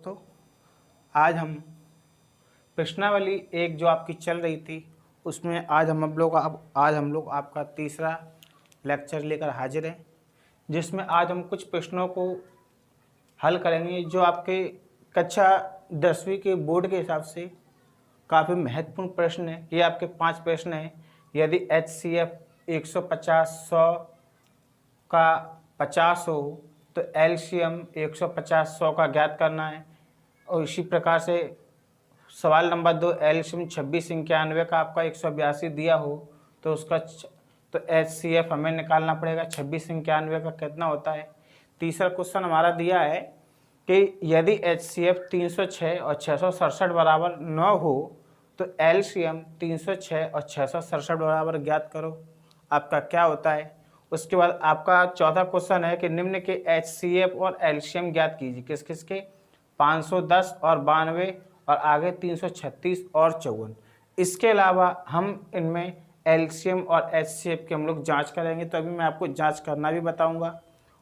दोस्तों, आज हम प्रश्नावली एक जो आपकी चल रही थी उसमें आज हम लोग आपका तीसरा लेक्चर लेकर हाजिर हैं, जिसमें आज हम कुछ प्रश्नों को हल करेंगे जो आपके कक्षा 10वीं के बोर्ड के हिसाब से काफ़ी महत्वपूर्ण प्रश्न है। ये आपके 5 प्रश्न हैं। यदि HCF 150-100 का 50 हो तो LCM 150-100 का ज्ञात करना है। और इसी प्रकार से सवाल नंबर 2, LCM 2691 का आपका 182 दिया हो तो HCF हमें निकालना पड़ेगा 2691 का कितना होता है। तीसरा क्वेश्चन हमारा दिया है कि यदि HCF 306 और 667 बराबर 9 हो तो LCM 306 और 667 बराबर ज्ञात करो, आपका क्या होता है। उसके बाद आपका चौथा क्वेश्चन है कि निम्न के HCF और LCM ज्ञात कीजिए। किस किस के? 510 और 92 और आगे 336 और 54। इसके अलावा हम इनमें LCM और HCF की हम लोग जाँच करेंगे, तो अभी मैं आपको जाँच करना भी बताऊँगा।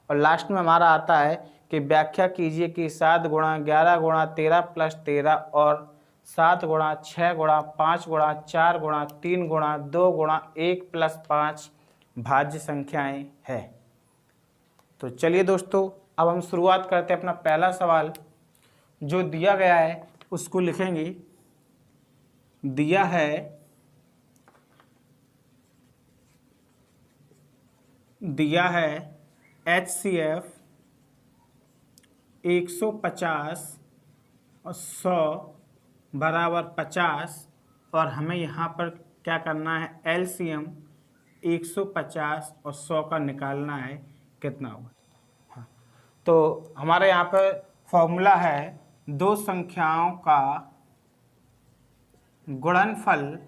और लास्ट में हमारा आता है कि व्याख्या कीजिए कि 7 गुणा 11 गुणा 13 प्लस 13 और 7 गुणा 6 गुणा 5 गुणा 4 गुणा 3 गुणा 2 गुणा 1 प्लस 5 भाज्य संख्याएं हैं। तो चलिए दोस्तों, अब हम शुरुआत करते हैं। अपना पहला सवाल जो दिया गया है उसको लिखेंगे। दिया है HCF 150 और 100 बराबर 50 और हमें यहाँ पर क्या करना है, LCM 150 और 100 का निकालना है, कितना होगा। हाँ, तो हमारे यहाँ पर फॉर्मूला है दो संख्याओं का गुणनफल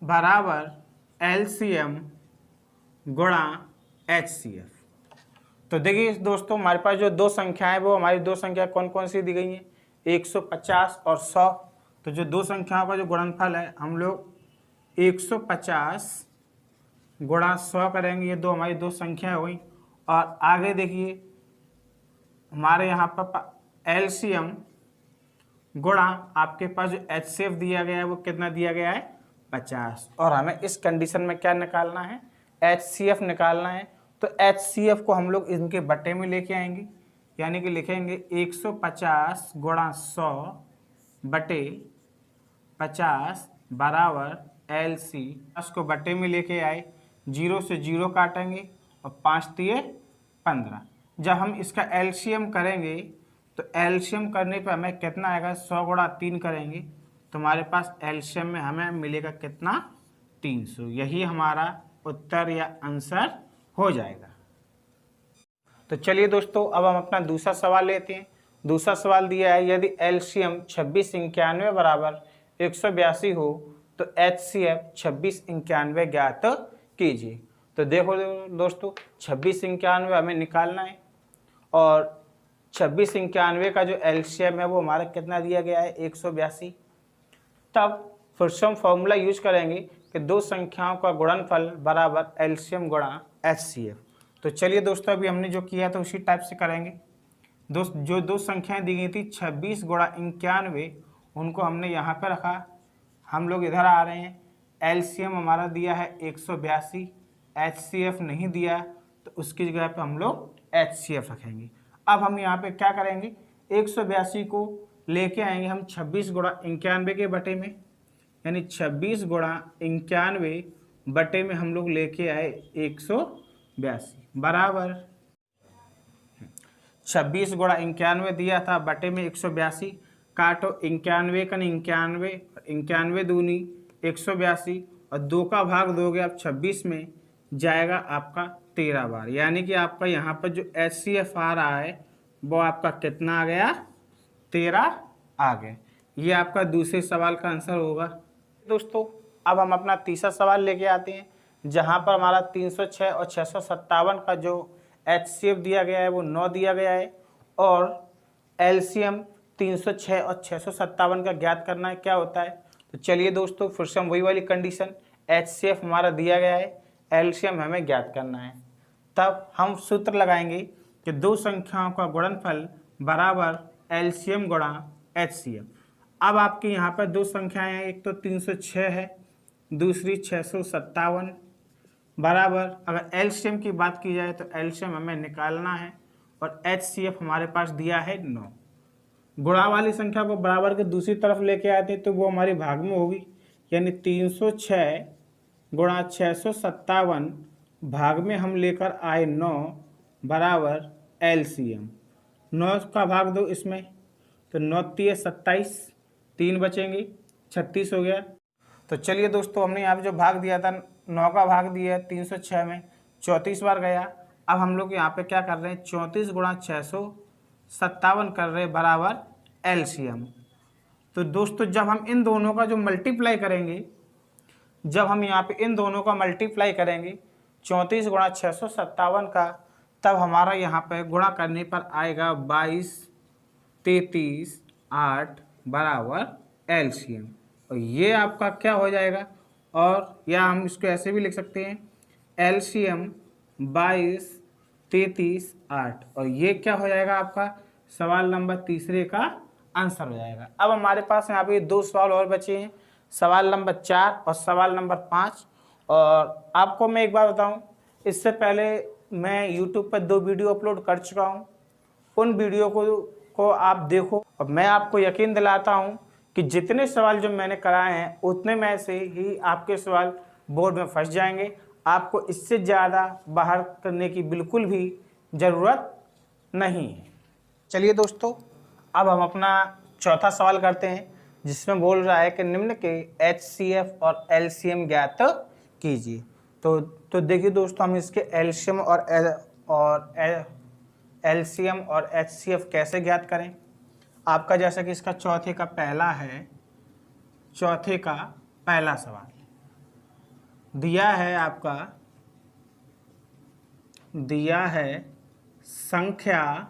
बराबर LCM गुणा HCF। तो देखिए दोस्तों, हमारे पास जो दो संख्याएं वो हमारी दो संख्या कौन कौन सी दी गई हैं, 150 और 100। तो जो दो संख्याओं का जो गुणनफल है हम लोग 150 गुणा 100 करेंगे। ये दो हमारी दो संख्याएं हुई। और आगे देखिए हमारे यहाँ पर LCM गुणा आपके पास जो HCF दिया गया है वो कितना दिया गया है, 50। और हमें इस कंडीशन में क्या निकालना है, HCF निकालना है। तो HCF को हम लोग इनके बट्टे में लेके आएंगे, यानी कि लिखेंगे 150 गुणा 100 बटे 50 बराबर LC। को बट्टे में लेके आए, 0 से 0 काटेंगे और 5 दिए 15। जब हम इसका LCM करेंगे तो LCM करने पे हमें कितना आएगा, 100 गुणा 3 करेंगे तो हमारे पास LCM में हमें मिलेगा कितना, 300। यही हमारा उत्तर या आंसर हो जाएगा। तो चलिए दोस्तों, अब हम अपना दूसरा सवाल लेते हैं। दूसरा सवाल दिया है यदि LCM 2691 बराबर 182 हो तो HCF 2691 ज्ञात कीजिए। तो देखो दोस्तों, 2691 हमें निकालना है और 2691 का जो LCM है वो हमारा कितना दिया गया है, 182। तब फिर से हम फॉर्मूला यूज करेंगे कि दो संख्याओं का गुणनफल बराबर LCM गुणा HCF। तो चलिए दोस्तों, अभी हमने जो किया था उसी टाइप से करेंगे। जो दो संख्याएं दी गई थी 26 गुणा 91, उनको हमने यहाँ पे रखा। हम लोग इधर आ रहे हैं, LCM हमारा दिया है 182, HCF नहीं दिया तो उसकी जगह पे हम लोग HCF रखेंगे। अब हम यहाँ पे क्या करेंगे, 182 को लेके आएंगे हम 26 गुणा 91 के बटे में, यानी 26 गुणा 91 बटे में हम लोग लेके आए 182 बराबर 26 गुणा 91 दिया था बटे में 182। काटो 91 का 91, 91 दूनी 182 और 2 का भाग दोगे आप 26 में, जाएगा आपका 13 बार। यानी कि आपका यहाँ पर जो HCF आ रहा है वो आपका कितना आ गया, 13 आ गया। ये आपका दूसरे सवाल का आंसर होगा। दोस्तों, अब हम अपना तीसरा सवाल लेके आते हैं, जहाँ पर हमारा 306 और 657 का जो HCF दिया गया है वो 9 दिया गया है और LCM 306 और 657 का ज्ञात करना है, क्या होता है। तो चलिए दोस्तों, फिर से हम वही वाली कंडीशन, HCF हमारा दिया गया है, LCM हमें ज्ञात करना है। तब हम सूत्र लगाएंगे कि दो संख्याओं का गुणनफल बराबर एलसीएम गुणा एचसीएफ। अब आपके यहाँ पर दो संख्याएं हैं, एक तो 306 है, दूसरी 657, बराबर अगर एलसीएम की बात की जाए तो एलसीएम हमें निकालना है और एचसीएफ हमारे पास दिया है 9। गुणा वाली संख्या को बराबर के दूसरी तरफ लेके आते तो वो हमारी भाग में होगी, यानी 306 गुणा 657 भाग में हम लेकर आए 9 बराबर एलसीएम। 9 का भाग दो इसमें, तो 9 3 27, 3 बचेंगे, 36 हो गया। तो चलिए दोस्तों, हमने यहाँ पे जो भाग दिया था 9 का भाग दिया है 306 में, 34 बार गया। अब हम लोग यहाँ पे क्या कर रहे हैं, 34 गुणा 657 कर रहे हैं बराबर एलसीएम। तो दोस्तों जब हम इन दोनों का जो मल्टीप्लाई करेंगे, जब हम यहाँ पे इन दोनों का मल्टीप्लाई करेंगे 34 गुणा 657 का, तब हमारा यहाँ पे गुणा करने पर आएगा 22, 33, 8 बराबर एलसीएम। और ये आपका क्या हो जाएगा, और या हम इसको ऐसे भी लिख सकते हैं एलसीएम 22, 33, 8, और ये क्या हो जाएगा आपका सवाल नंबर तीसरे का आंसर हो जाएगा। अब हमारे पास यहाँ पे दो सवाल और बचे हैं, सवाल नंबर 4 और सवाल नंबर 5। और आपको मैं एक बात बताऊं, इससे पहले मैं YouTube पर 2 वीडियो अपलोड कर चुका हूं, उन वीडियो को आप देखो। और मैं आपको यकीन दिलाता हूं कि जितने सवाल जो मैंने कराए हैं उतने में से ही आपके सवाल बोर्ड में फंस जाएंगे। आपको इससे ज़्यादा बाहर करने की बिल्कुल भी ज़रूरत नहीं है। चलिए दोस्तों, अब हम अपना चौथा सवाल करते हैं, जिसमें बोल रहा है कि निम्न के एचसीएफ और एलसीएम ज्ञात कीजिए। तो देखिए दोस्तों, हम इसके एलसीएम और एलसीएम और एचसीएफ कैसे ज्ञात करें। आपका जैसा कि इसका चौथे का पहला है, चौथे का पहला सवाल दिया है, आपका दिया है संख्या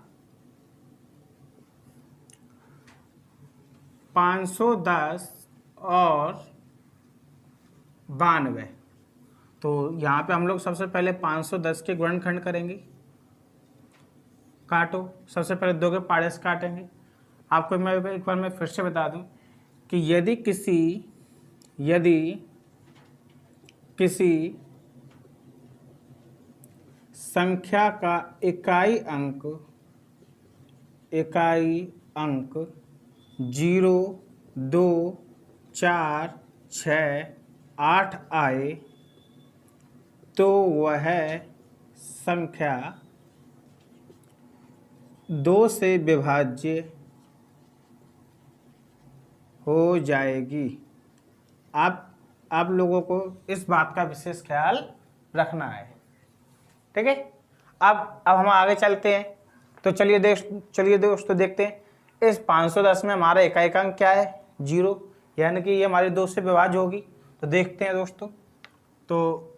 510 और 92। तो यहाँ पे हम लोग सबसे पहले 510 के गुणनखंड करेंगे। काटो, सबसे पहले 2 के पाड़े से काटेंगे। आपको मैं एक बार मैं फिर से बता दूं कि यदि किसी संख्या का इकाई अंक 0, 2, 4, 6, 8 आए तो वह संख्या 2 से विभाज्य हो जाएगी। आप लोगों को इस बात का विशेष ख्याल रखना है, ठीक है। अब हम आगे चलते हैं। तो चलिए दोस्तों देखते हैं इस 510 में हमारा इकाई अंक क्या है, 0, यानी कि ये हमारे 2 से विभाज्य होगी। तो देखते हैं दोस्तों, तो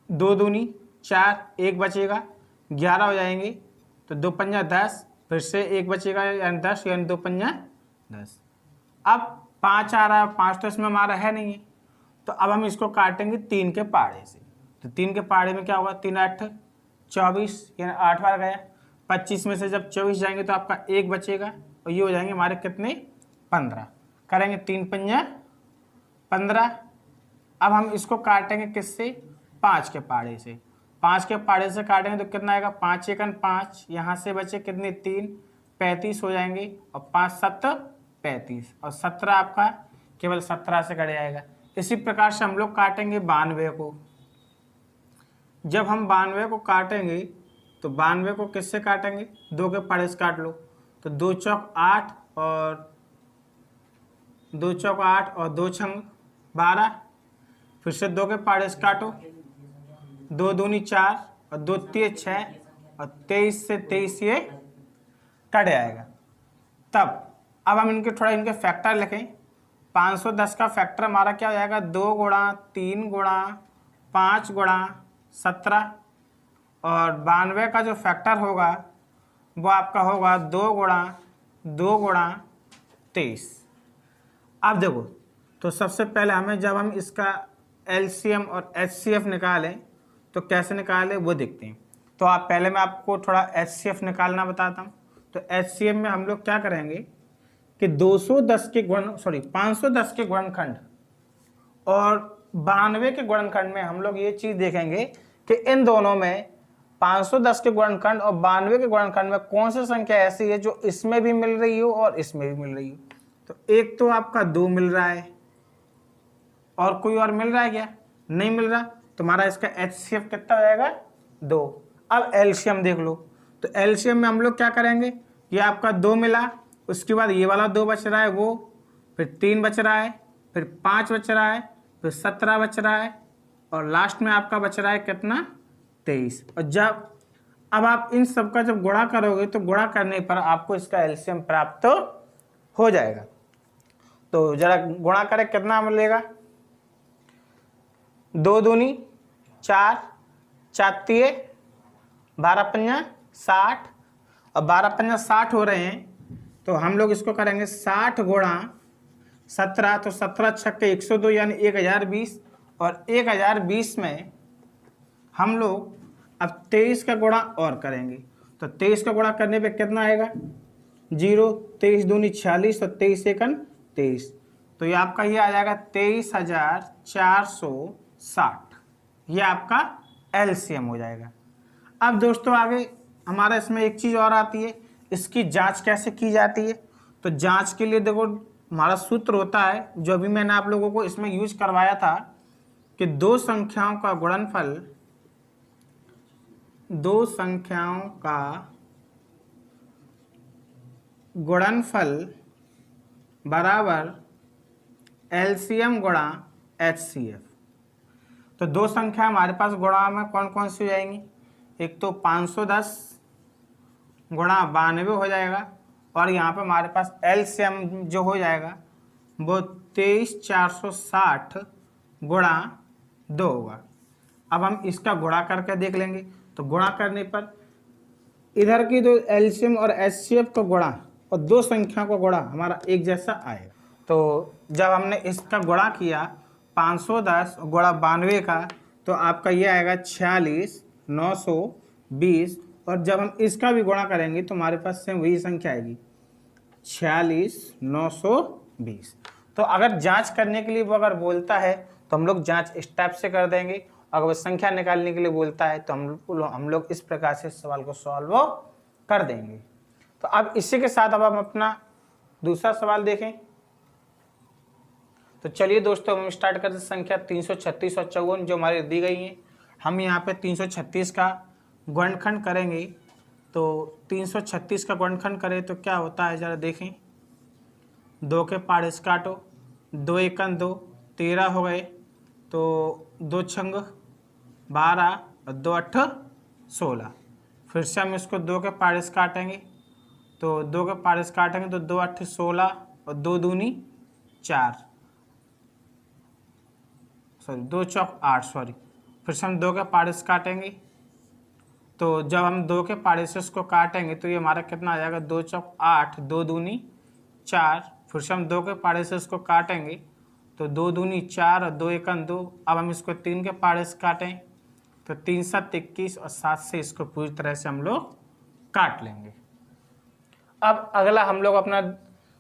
2 दूनी 4, 1 बचेगा, 11 हो जाएंगे। तो 2 पंजा 10, फिर से 1 बचेगा यानी 10, यानी 2 पंजा 10। अब 5 आ रहा है, 5 तो इसमें हमारा है नहीं है, तो अब हम इसको काटेंगे 3 के पाड़े से। तो 3 के पाड़े में क्या होगा, 3 8 24, यानी 8 बार गया। 25 में से जब 24 जाएंगे तो आपका 1 बचेगा, और ये हो जाएंगे हमारे कितने, 15। करेंगे 3 पंजा 15। अब हम इसको काटेंगे किससे, 5 के पाड़े से। 5 के पाड़े से काटेंगे तो कितना आएगा, 5 एकन 5, यहाँ से बचे कितने 3, 35 हो जाएंगे, और 5 7 35, और 17 आपका केवल 17 से कट जाएगा। इसी प्रकार से हम लोग काटेंगे 92 को। जब हम 92 को काटेंगे तो 92 को किससे काटेंगे, 2 के पाड़े से काट लो। तो 2 चौक 8 और 2 चौक 8 और 2 छंग 12, फिर से 2 के पाड़े से काटो, 2 दूनी 4 और 2 3 6, और 23 से 23 ये कट जाएगा। तब अब हम इनके फैक्टर लिखें। 510 का फैक्टर हमारा क्या हो जाएगा, 2 गुणा 3 गुणा 5 गुणा 17, और 92 का जो फैक्टर होगा वो आपका होगा 2 गुणा 2 गुणा 23। अब देखो, तो सबसे पहले हमें जब हम इसका एलसीएम और एचसीएफ निकालें तो कैसे निकालें वो देखते हैं। तो आप पहले मैं आपको थोड़ा HCF निकालना बताता हूँ। तो HCF में हम लोग क्या करेंगे कि 510 के गुणनखंड और 92 के गुणनखंड में हम लोग ये चीज़ देखेंगे कि इन दोनों में 510 के गुणनखंड और 92 के गुणनखंड में कौन सी संख्या ऐसी है जो इसमें भी मिल रही हो और इसमें भी मिल रही हो। तो एक तो आपका 2 मिल रहा है, और कोई और मिल रहा है क्या? नहीं मिल रहा। तुम्हारा इसका HCF कितना हो जाएगा? 2। अब एलसीएम देख लो। तो एलसीएम में हम लोग क्या करेंगे, ये आपका 2 मिला, उसके बाद ये वाला 2 बच रहा है, वो फिर 3 बच रहा है, फिर 5 बच रहा है, फिर 17 बच रहा है, और लास्ट में आपका बच रहा है कितना? 23। और जब अब आप इन सब का जब गुणा करोगे तो गुणा करने पर आपको इसका एलसीएम प्राप्त हो जाएगा। तो जरा गुणा करें, कितना मिलेगा? 2 दूनी 4, 4 तिये 12 पंजा 60, और 12 पंजा 60 हो रहे हैं। तो हम लोग इसको करेंगे 60 गुणा 17, तो 17 छक्के 102 यानी 1020, और 1020 में हम लोग अब 23 का गुणा और करेंगे। तो 23 का गुणा करने पे कितना आएगा? 0, 23 दूनी 46 और 23 एकन 23। तो ये आपका ये आ जाएगा 23,460। ये आपका एलसीएम हो जाएगा। अब दोस्तों आगे हमारा इसमें एक चीज़ और आती है, इसकी जांच कैसे की जाती है। तो जांच के लिए देखो हमारा सूत्र होता है, जो अभी मैंने आप लोगों को इसमें यूज करवाया था, कि दो संख्याओं का गुणनफल बराबर एलसीएम गुणा HCF। तो दो संख्या हमारे पास गुणा में कौन कौन सी हो जाएंगी? एक तो 510 गुणा 92 हो जाएगा, और यहाँ पे हमारे पास एलसीएम जो हो जाएगा वो 23,460 गुणा 2 होगा। अब हम इसका गुणा करके देख लेंगे। तो गुणा करने पर इधर की जो एलसीएम और HCF का गुणा और दो संख्या का गुणा हमारा एक जैसा आएगा। तो जब हमने इसका गुणा किया 510 गुणा 92 का, तो आपका ये आएगा 46,920, और जब हम इसका भी गुणा करेंगे तो हमारे पास सेम वही संख्या आएगी 46,920। तो अगर जांच करने के लिए वो अगर बोलता है तो हम लोग जांच इस टाइप से कर देंगे, अगर वो संख्या निकालने के लिए बोलता है तो हम लोग इस प्रकार से सवाल को सॉल्व कर देंगे। तो अब इसी के साथ अब हम अपना दूसरा सवाल देखें। तो चलिए दोस्तों हम स्टार्ट करते हैं संख्या 336 और 54 जो हमारी दी गई है। हम यहाँ पे 336 का गुणनखंड करेंगे। तो 336 का गुणनखंड करें तो क्या होता है ज़रा देखें। 2 के पाड़े काटो, 2 एकन 2, 13 हो गए, तो 2 छंग 12 और 2 अट्ठ 16। फिर से हम इसको 2 के पाड़े काटेंगे, तो 2 के पाड़े काटेंगे तो 2 अट्ठ 16 और 2 दूनी 4, 2 चौक 8 फिर से हम 2 के पाड़े काटेंगे। तो जब हम 2 के पाड़े से इसको काटेंगे तो ये हमारा कितना आ जाएगा? 2 चौक 8, 2 दूनी 4। फिर से हम 2 के पाड़े से इसको काटेंगे तो 2 दूनी 4 और 2 एकन 2। अब हम इसको 3 के पाड़े से काटें तो 3 7 21 और 7 से इसको पूरी तरह से हम लोग काट लेंगे। अब अगला हम लोग अपना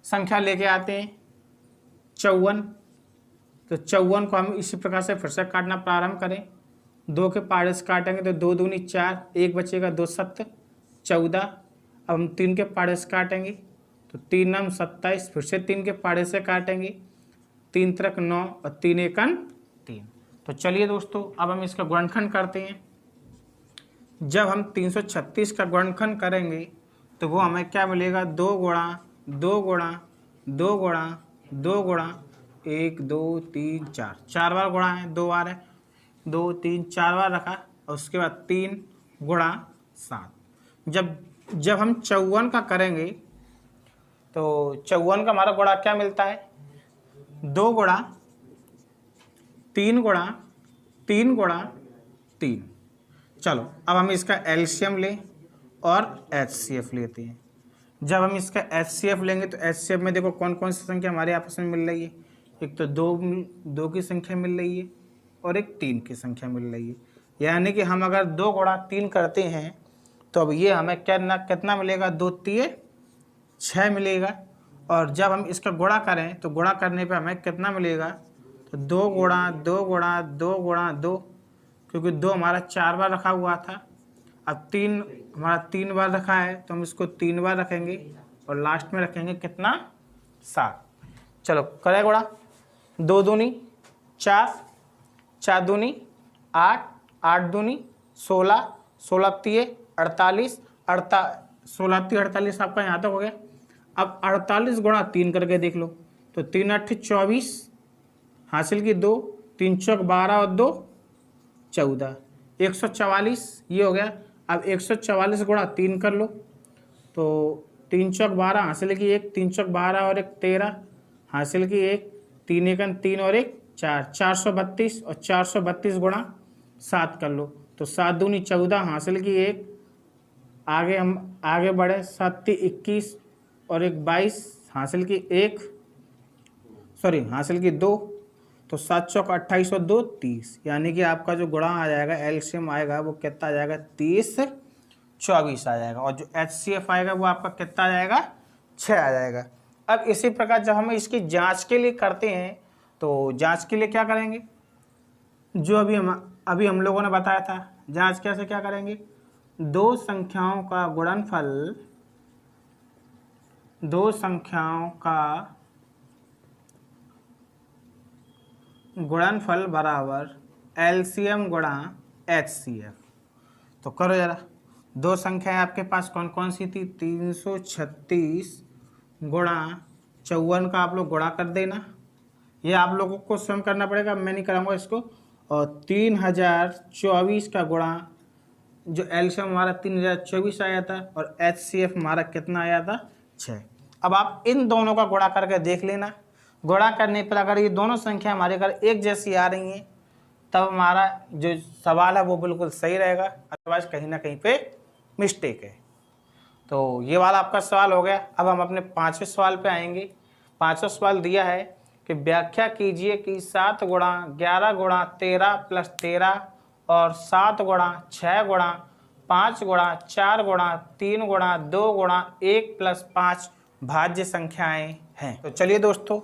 संख्या लेके आते हैं 54। तो 54 को हम इसी प्रकार से फिर से काटना प्रारंभ करें। 2 के पाड़े से काटेंगे तो 2 दूनी 4, 1 बचेगा, 2 7 14। अब हम 3 के पाड़े से काटेंगे तो 3 9 27। फिर से 3 के पाड़े से काटेंगे, 3 3 9 और 3 एकन 3। तो चलिए दोस्तों अब हम इसका गुणनखंड करते हैं। जब हम 336 का गुणनखंड करेंगे तो वो हमें क्या मिलेगा? 2 गुणा 2 गुणा 2 गुणा 2 गुणा 1 2 3 4, 4 बार गुणा है, 2 बार है, 2 3 4 बार रखा, और उसके बाद 3 गुणा 7। जब हम 54 का करेंगे तो 54 का हमारा गुणा क्या मिलता है? 2 गुणा 3 गुणा 3 गुणा 3। चलो अब हम इसका एलसीएम लें और HCF लेते हैं। जब हम इसका HCF लेंगे तो HCF में देखो कौन कौन सी संख्या हमारे आपस में मिल रही है। एक तो 2 की संख्या मिल रही है और एक 3 की संख्या मिल रही है। यानी कि हम अगर 2 गुणा 3 करते हैं तो अब ये हमें कितना मिलेगा, 2 3 6 मिलेगा। और जब हम इसका गुणा करें तो गुणा करने पे हमें कितना मिलेगा, तो 2 गुणा 2 गुणा 2 गुणा 2, क्योंकि 2 हमारा 4 बार रखा हुआ था। अब 3 हमारा 3 बार रखा है तो हम इसको 3 बार रखेंगे और लास्ट में रखेंगे कितना, 7। चलो करें गुणा, 2 दूनी 4, 4 दूनी 8, 8 दूनी 16, 16 तीय 48, 16 तीय 48 आपका यहाँ तक हो गया। अब 48 गुणा 3 करके देख लो, तो 3 8 24 हासिल की 2, 3 चौक 12 और 2 14, 144 ये हो गया। अब 144 गुणा 3 कर लो, तो 3 चौक 12 हासिल की 1, 3 चौक 12 और 1 13 हासिल की 1, 3 एकन 3 और 1 4, 432 और 432 गुणा 7 कर लो, तो 7 दूनी 14 हासिल की 1, आगे हम आगे बढ़े 7 ती 21 और 1 22 हासिल की 1, सॉरी हासिल की 2, तो 7 चौक 28 और 2 30, यानी कि आपका जो गुणा आ जाएगा एलसीएम आएगा वो कितना आ जाएगा, 30 24 आ जाएगा। और जो एचसीएफ आएगा वो आपका कितना आ जाएगा, 6 आ जाएगा। अब इसी प्रकार जब हम इसकी जांच के लिए करते हैं तो जांच के लिए क्या करेंगे, जो अभी हम लोगों ने बताया था, जांच कैसे क्या करेंगे, दो संख्याओं का गुणनफल बराबर एलसीएम गुणा एचसीएफ। तो करो जरा, दो संख्याएं आपके पास कौन कौन सी थी, 336 गुणा 54 का आप लोग गुणा कर देना, ये आप लोगों को स्वयं करना पड़ेगा, मैं नहीं कराऊंगा इसको। और 3024 का गुणा, जो एलसीएम हमारा 3024 आया था और एचसीएफ हमारा कितना आया था, 6। अब आप इन दोनों का गुणा करके देख लेना, गुणा करने पर अगर ये दोनों संख्या हमारे घर एक जैसी आ रही हैं तब हमारा जो सवाल है वो बिल्कुल सही रहेगा, अदरवाइज कहीं ना कहीं पे मिस्टेक है। तो ये वाला आपका सवाल हो गया। अब हम अपने 5वें सवाल पे आएंगे। 5वां सवाल दिया है कि व्याख्या कीजिए कि 7 गुणा 11 गुणा 13 प्लस 13 और 7 गुणा 6 गुणा 5 गुणा 4 गुणा 3 गुणा 2 गुणा 1 प्लस 5 भाज्य संख्याएं हैं। तो चलिए दोस्तों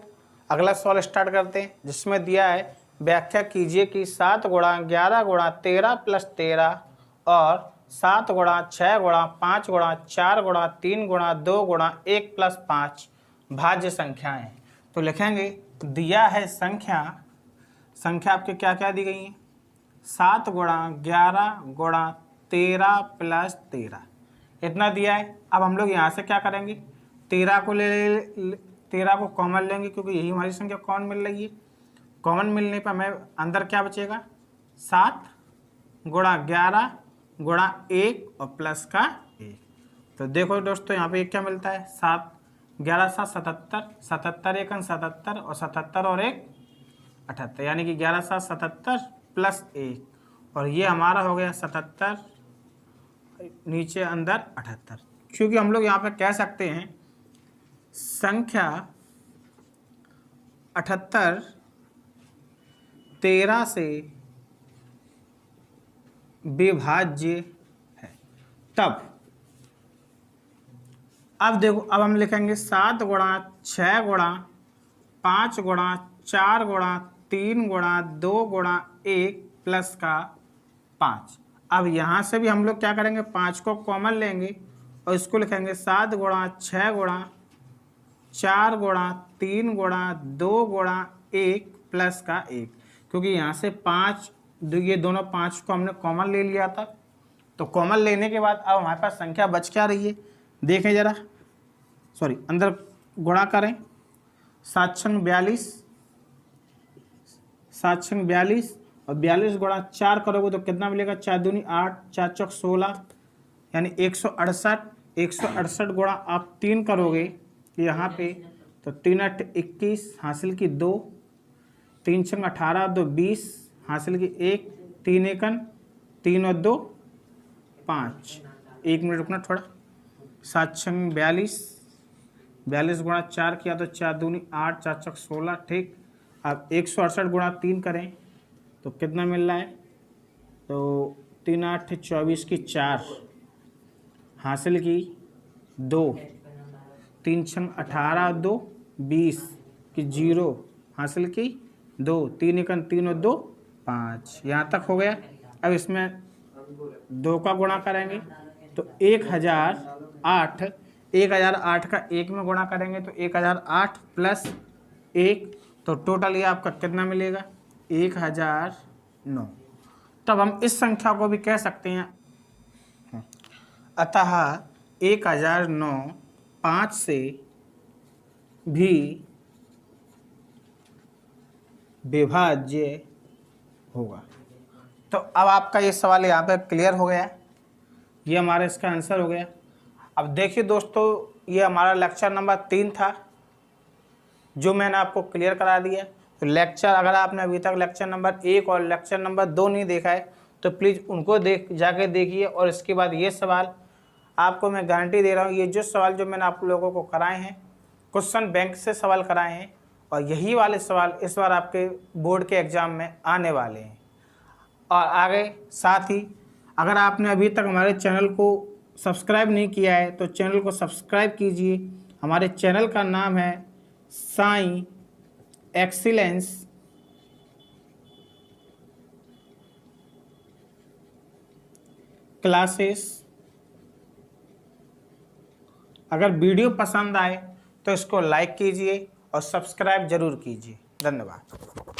अगला सवाल स्टार्ट करते हैं, जिसमें दिया है व्याख्या कीजिए कि 7 गुणा 11 गुणा 13 प्लस 13 और 7 गुणा 6 गुणा 5 गुणा 4 गुणा 3 गुणा 2 गुणा 1 प्लस 5 भाज्य संख्याएं। तो लिखेंगे दिया है संख्या आपके क्या क्या दी गई हैं, 7 गुणा 11 गुणा 13 प्लस 13 इतना दिया है। अब हम लोग यहाँ से क्या करेंगे, 13 को कॉमन लेंगे क्योंकि यही हमारी संख्या कॉमन मिल रही है। कॉमन मिलने पर हमें अंदर क्या बचेगा, 7 गुणा 11 गुणा 1 और प्लस का 1। तो देखो दोस्तों यहाँ पे क्या मिलता है, 7 11 7 77, 77 1 77 और 77 और 1 78, यानी कि 11 7 77 प्लस 1 और ये हमारा हो गया 77 नीचे अंदर 78। क्योंकि हम लोग यहाँ पे कह सकते हैं संख्या 78 13 से विभाज्य है। तब अब देखो, अब हम लिखेंगे 7 गुणा 6 गुणा 5 गुणा 4 गुणा 3 गुणा 2 गुणा 1 प्लस का 5। अब यहाँ से भी हम लोग क्या करेंगे, 5 को कॉमन लेंगे और इसको लिखेंगे 7 गुणा 6 गुणा 4 गुणा 3 गुणा 2 गुणा 1 प्लस का 1, क्योंकि यहाँ से 5 ये दोनों 5 को हमने कॉमन ले लिया था। तो कॉमन लेने के बाद अब हमारे पास संख्या बच क्या रही है, देखें जरा, सॉरी अंदर गुणा करें, 7 छंग 42, 7 छंग 42 और 42 गुणा 4 करोगे तो कितना मिलेगा, 4 दूनी 8 4 चौक 16, यानी 168। 168 गुणा आप 3 करोगे यहाँ पे तो 3 8 21 हासिल की 2, 3 छंग 18 2 20 हासिल की 1, 3 एकन 3 और 2 5। 1 मिनट रुकना थोड़ा, 7 छंग 42, 42 गुणा 4 किया तो 4 दूनी 8 4 चौक 16, ठीक। अब 168 गुणा 3 करें तो कितना मिल रहा है, तो 3 8 24 की 4 हासिल की 2, 3 6 18 2 20 की 0 हासिल की 2, 3 1 3 और 2 5, यहाँ तक हो गया। अब इसमें 2 का गुणा करेंगे तो 1008 का 1 में गुणा करेंगे तो 1008 प्लस 1, तो टोटल ये आपका कितना मिलेगा 1009। तब हम इस संख्या को भी कह सकते हैं, अतः 1009 5 से भी विभाज्य होगा। तो अब आपका ये सवाल यहाँ पे क्लियर हो गया, ये हमारा इसका आंसर हो गया। अब देखिए दोस्तों, ये हमारा लेक्चर नंबर 3 था जो मैंने आपको क्लियर करा दिया। तो लेक्चर, अगर आपने अभी तक लेक्चर नंबर 1 और लेक्चर नंबर 2 नहीं देखा है तो प्लीज़ उनको जाके देखिए। और इसके बाद ये सवाल आपको मैं गारंटी दे रहा हूँ, ये जो सवाल जो मैंने आप लोगों को कराए हैं, क्वेश्चन बैंक से सवाल कराए हैं, और यही वाले सवाल इस बार आपके बोर्ड के एग्ज़ाम में आने वाले हैं। और आगे साथ ही अगर आपने अभी तक हमारे चैनल को सब्सक्राइब नहीं किया है तो चैनल को सब्सक्राइब कीजिए। हमारे चैनल का नाम है साई एक्सीलेंस क्लासेस। अगर वीडियो पसंद आए तो इसको लाइक कीजिए और सब्सक्राइब जरूर कीजिए। धन्यवाद।